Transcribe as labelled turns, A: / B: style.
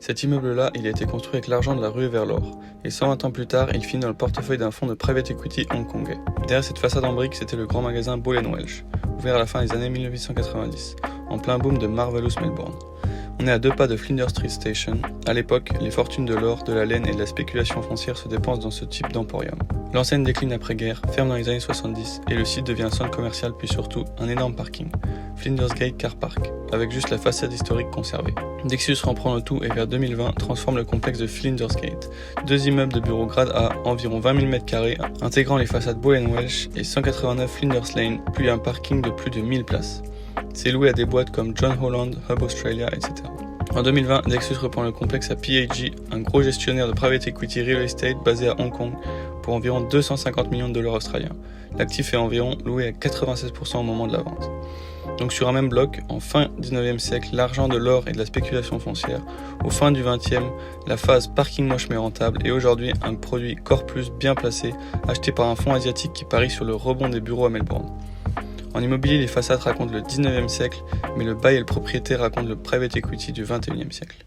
A: Cet immeuble-là, il a été construit avec l'argent de la ruée vers l'or, et 120 ans plus tard, il finit dans le portefeuille d'un fonds de private equity hongkongais. Derrière cette façade en briques, c'était le grand magasin Ball & Welch, ouvert à la fin des années 1890, en plein boom de Marvelous Melbourne. On est à 2 pas de Flinders Street Station. À l'époque, les fortunes de l'or, de la laine et de la spéculation foncière se dépensent dans ce type d'emporium. L'enseigne décline après-guerre, ferme dans les années 70, et le site devient un centre commercial puis surtout un énorme parking, Flinders Gate Car Park, avec juste la façade historique conservée. Dexus reprend le tout et vers 2020 transforme le complexe de Flinders Gate, 2 immeubles de bureaux grade A, environ 20 000 m², intégrant les façades Ball & Welch et 189 Flinders Lane, puis un parking de plus de 1000 places. C'est loué à des boîtes comme John Holland, Hub Australia, etc. En 2020, Dexus reprend le complexe à PAG, un gros gestionnaire de private equity real estate basé à Hong Kong, pour environ 250 millions de dollars australiens. L'actif est environ loué à 96% au moment de la vente. Donc sur un même bloc, en fin 19e siècle, l'argent de l'or et de la spéculation foncière, au fin du 20e, la phase parking moche mais rentable, et aujourd'hui un produit Core Plus bien placé, acheté par un fonds asiatique qui parie sur le rebond des bureaux à Melbourne. En immobilier, les façades racontent le 19e siècle, mais le bail et le propriétaire racontent le private equity du 21e siècle.